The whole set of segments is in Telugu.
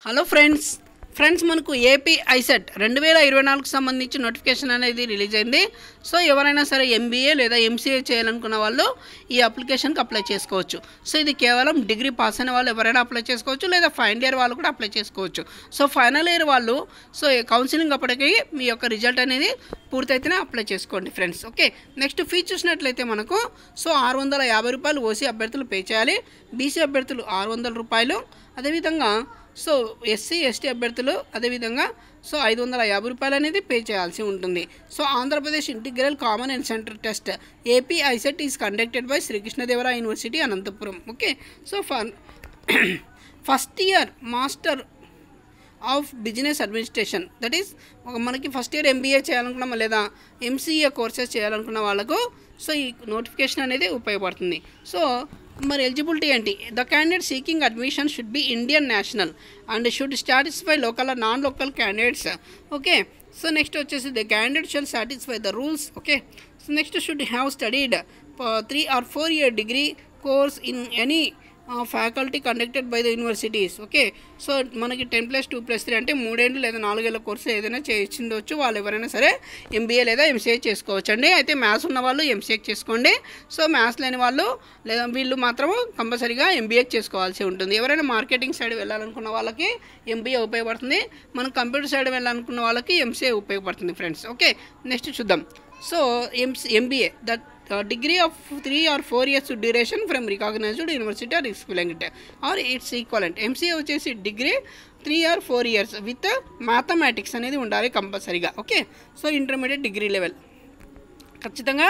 హలో ఫ్రెండ్స్ మనకు ఏపీ ఐసెట్ 2024కు సంబంధించి నోటిఫికేషన్ అనేది రిలీజ్ అయింది. సో ఎవరైనా సరే ఎంబీఏ లేదా ఎంసీఏ చేయాలనుకున్న వాళ్ళు ఈ అప్లికేషన్కి అప్లై చేసుకోవచ్చు. సో ఇది కేవలం డిగ్రీ పాస్ అయిన వాళ్ళు ఎవరైనా అప్లై చేసుకోవచ్చు, లేదా ఫైనల్ ఇయర్ వాళ్ళు కూడా అప్లై చేసుకోవచ్చు. సో ఫైనల్ ఇయర్ వాళ్ళు కౌన్సిలింగ్ అప్పటికి మీ యొక్క రిజల్ట్ అనేది పూర్తయితేనే అప్లై చేసుకోండి ఫ్రెండ్స్. ఓకే, నెక్స్ట్ ఫీ చూసినట్లయితే మనకు 650 రూపాయలు ఓసీ అభ్యర్థులు పే చేయాలి, బీసీ అభ్యర్థులు 600 రూపాయలు, అదేవిధంగా ఎస్సీ ఎస్టీ అభ్యర్థులు అదేవిధంగా 550 రూపాయలు అనేది పే చేయాల్సి ఉంటుంది. Andhra Pradesh integral common and centre test AP ICET is conducted by Sri Krishnadevaraya university Anantapuram. Okay, first year master of business administration, that is మనకి ఫస్ట్ ఇయర్ ఎంబీఏ చేయాలనుకున్నాం లేదా ఎంసీఏ కోర్సెస్ చేయాలనుకున్న వాళ్ళకు ఈ నోటిఫికేషన్ అనేది ఉపయోగపడుతుంది. మరి ఎలిజిబిలిటీ ఏంటి? The candidate seeking admission should be Indian national and should satisfy local or non local candidates. Okay, next వచ్చేసి the candidate shall satisfy the rules. Okay, next should have studied 3 or 4 year degree course in any faculty conducted by the universities. Okay, మనకి 10+2+3 అంటే 3 ఏళ్ళు లేదా 4 ఏళ్ళ కోర్సు ఏదైనా చేయించవచ్చు. వాళ్ళు ఎవరైనా సరే ఎంబీఏ లేదా ఎంసీఏ చేసుకోవచ్చు అండి. అయితే మ్యాథ్స్ ఉన్న వాళ్ళు ఎంసీఏ చేసుకోండి. మ్యాథ్స్ లేని వాళ్ళు లేదా వీళ్ళు మాత్రం కంపల్సరీగా ఎంబీఏ చేసుకోవాల్సి ఉంటుంది. ఎవరైనా మార్కెటింగ్ సైడ్ వెళ్ళాలనుకున్న వాళ్ళకి ఎంబీఏ ఉపయోగపడుతుంది. మనం కంప్యూటర్ సైడ్ వెళ్ళాలనుకున్న వాళ్ళకి ఎంసీఏ ఉపయోగపడుతుంది ఫ్రెండ్స్. ఓకే, నెక్స్ట్ చూద్దాం. MBA that degree of 3 or 4 years duration from recognized university or equivalent or its equivalent. MCA వచ్చేసి degree 3 or 4 years with mathematics అనేది ఉండాలి కంపల్సరీగా. ఓకే, ఇంటర్మీడియట్ డిగ్రీ లెవెల్ ఖచ్చితంగా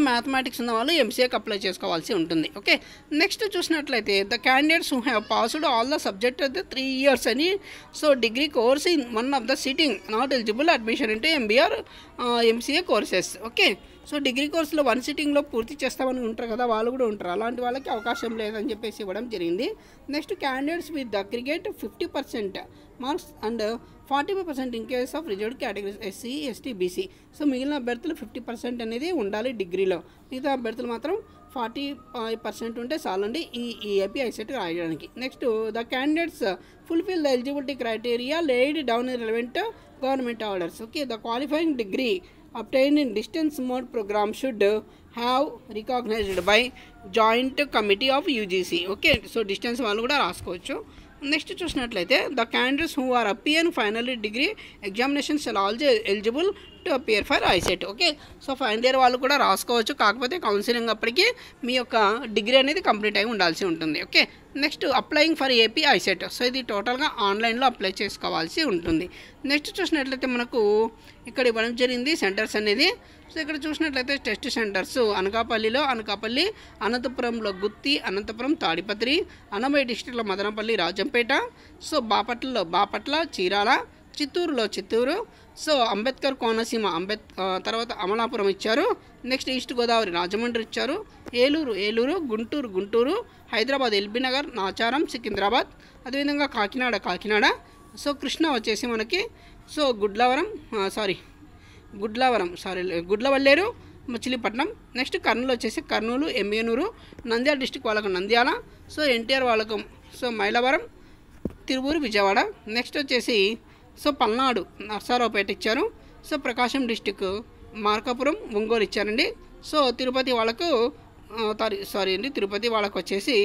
మ్యాథమెటిక్స్ ఉన్న వాళ్ళు ఎంసీఏకి అప్లై చేసుకోవాల్సి ఉంటుంది. ఓకే, నెక్స్ట్ చూసినట్లయితే the candidates who have passed all the subject of the 3 years అని degree course in one of the sitting not eligible admission into MBR MCA courses. Okay, degree కోర్సులో 1 సిట్టింగ్లో పూర్తి చేస్తామని ఉంటారు కదా, వాళ్ళు కూడా ఉంటారు. అలాంటి వాళ్ళకి అవకాశం లేదని చెప్పేసి ఇవ్వడం జరిగింది. Next candidates with aggregate 50% marks and 45% in case of reserved categories SC ST BC. మిగిలిన అభ్యర్థులు 50% అనేది ఉండాలి డిగ్రీలో, మిగతా అభ్యర్థులు మాత్రం 40% ఉంటే చాలండి ఈ ఏపీ ఐసెట్ రాయడానికి. Next the candidates fulfil the eligibility criteria laid down in relevant government orders. Okay, the qualifying degree obtained in distance mode program should have recognized by joint committee of UGC. Okay, distance వాళ్ళు కూడా రాసుకోవచ్చు. నెక్స్ట్ చూసినట్లయితే the candidates who are appear final degree examination shall also eligible to appear for ICET. Okay, final year వాళ్ళు కూడా రాసుకోవచ్చు, కాకపోతే కౌన్సిలింగ్ అప్పటికి మీ యొక్క డిగ్రీ అనేది కంప్లీట్ అయి ఉండాల్సి ఉంటుంది. Okay, next applying for AP ICET. ఇది టోటల్గా ఆన్లైన్లో అప్లై చేసుకోవాల్సి ఉంటుంది. నెక్స్ట్ చూసినట్లయితే మనకు ఇక్కడ ఇవ్వడం జరిగింది సెంటర్స్ అనేది. ఇక్కడ చూసినట్లయితే టెస్ట్ సెంటర్స్ అనకాపల్లి, అనంతపురంలో గుత్తి, అనంతపురం తాడిపత్రి, అన్నమయ్య డిస్ట్రిక్ట్లో మదనపల్లి, రాజంపేట, బాపట్లలో బాపట్ల, చీరాల, చిత్తూరులో చిత్తూరు, అంబేద్కర్ కోనసీమ తర్వాత అమలాపురం ఇచ్చారు. నెక్స్ట్ ఈస్ట్ గోదావరి రాజమండ్రి ఇచ్చారు, ఏలూరు, గుంటూరు, హైదరాబాద్ ఎల్బీనగర్, నాచారం, సికింద్రాబాద్, అదేవిధంగా కాకినాడ, కృష్ణ వచ్చేసి మనకి గుడ్లవల్లేరు, మచిలీపట్నం. నెక్స్ట్ కర్నూలు వచ్చేసి కర్నూలు, ఎమ్మెనూరు, నంద్యాల డిస్టిక్ వాళ్ళకు నంద్యాల, ఎన్టీఆర్ వాళ్ళకు మైలవరం, తిరువూరు, విజయవాడ. నెక్స్ట్ వచ్చేసి పల్నాడు నర్సారావుపేట ఇచ్చారు. ప్రకాశం డిస్టిక్ మార్కాపురం, ఒంగోలు ఇచ్చారండి. తిరుపతి వాళ్ళకు తిరుపతి వాళ్ళకు వచ్చేసి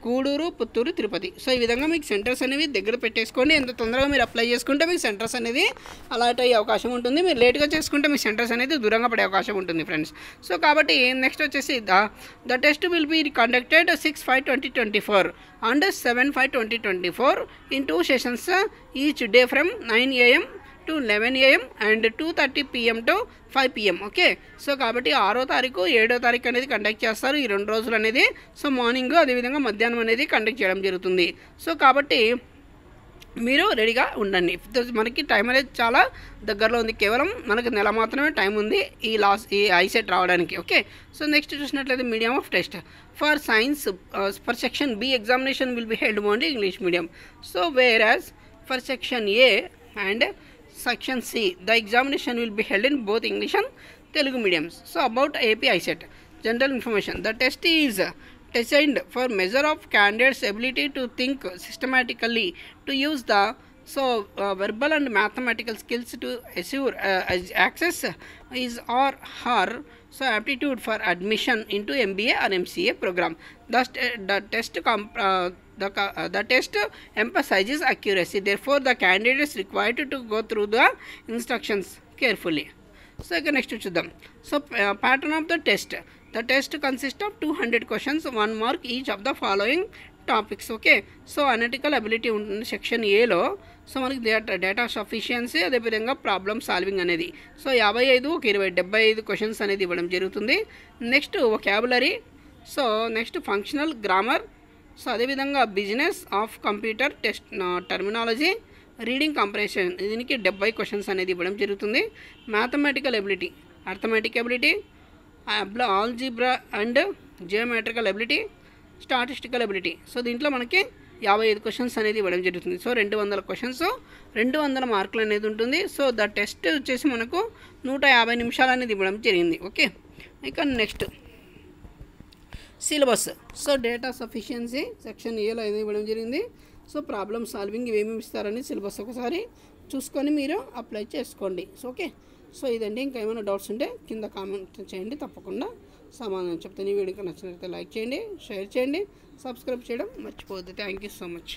గూడూరు, పుత్తూరు, తిరుపతి. ఈ విధంగా మీకు సెంటర్స్ అనేవి దగ్గర పెట్టేసుకోండి. ఎంత తొందరగా మీరు అప్లై చేసుకుంటే మీకు సెంటర్స్ అనేది అలాట్ అయ్యే అవకాశం ఉంటుంది. మీరు లేట్గా చేసుకుంటే మీ సెంటర్స్ అనేది దూరంగా పడే అవకాశం ఉంటుంది ఫ్రెండ్స్. కాబట్టి నెక్స్ట్ వచ్చేసి the test will be conducted 6/5/2024 and 7/5/2024 in 2 sessions each day from 9 AM to 11 AM and 2:30 PM to 5 PM. Okay, కాబట్టి 6వ తారీఖు 7వ తారీఖు అనేది కండక్ట్ చేస్తారు. ఈ 2 రోజులు అనేది మార్నింగ్ అదేవిధంగా మధ్యాహ్నం అనేది కండక్ట్ చేయడం జరుగుతుంది. కాబట్టి మీరు రెడీగా ఉండండి. మనకి టైం అనేది చాలా దగ్గరలో ఉంది. కేవలం మనకి నెల మాత్రమే టైం ఉంది ఈ ఐసెట్ రావడానికి. ఓకే, నెక్స్ట్ చూసినట్లయితే medium of test for science for section B examination will be held only English medium. Whereas for section A and Section C, the examination will be held in both English and Telugu mediums. About AP ICET, general information. The test is designed for measure of candidates' ability to think systematically, to use the verbal and mathematical skills to assure access is or her aptitude for admission into MBA or MCA program. The test emphasizes accuracy. Therefore, the candidate is required to go through the instructions carefully. So, next చూద్దాం. So, pattern of the test. The test consists of 200 questions, 1 mark each of the following topics. Okay, so analytical ability ఉంటుంది సెక్షన్ ఏలో. సో మనకి డేటా సఫిషియన్సీ, అదేవిధంగా ప్రాబ్లమ్ సాల్వింగ్ అనేది. సో 55 ఒక 20 75 క్వశ్చన్స్ అనేది ఇవ్వడం జరుగుతుంది. Next vocabulary, so next functional grammar, so అదేవిధంగా business of computer test terminology, reading comprehension, దీనికి 70 క్వశ్చన్స్ అనేది ఇవ్వడం జరుగుతుంది. Mathematical ability, arithmetic ability, algebra and geometrical ability, statistical ability. So దీంట్లో మనకి 55 క్వశ్చన్స్ అనేది ఇవ్వడం జరుగుతుంది. సో 200 క్వశ్చన్స్, 200 మార్కులు అనేది ఉంటుంది. సో ద టెస్ట్ వచ్చేసి మనకు 150 నిమిషాలు అనేది ఇవ్వడం జరిగింది. ఓకే, ఇక next syllabus. So data sufficiency section ఏలో అనేది ఇవ్వడం జరిగింది. సో ప్రాబ్లమ్ సాల్వింగ్ ఇవేమి ఇస్తారని సిలబస్ ఒకసారి చూసుకొని మీరు అప్లై చేసుకోండి. సో ఓకే, సో ఇదండి. ఇంకా ఏమైనా డౌట్స్ ఉంటే కింద కామెంట్ చేయండి, తప్పకుండా సమాధానం చెప్తాను. ఈ వీడియోకి నచ్చినట్లయితే లైక్ చేయండి, షేర్ చేయండి, సబ్స్క్రైబ్ చేయడం మర్చిపోవద్దు. Thank you so much.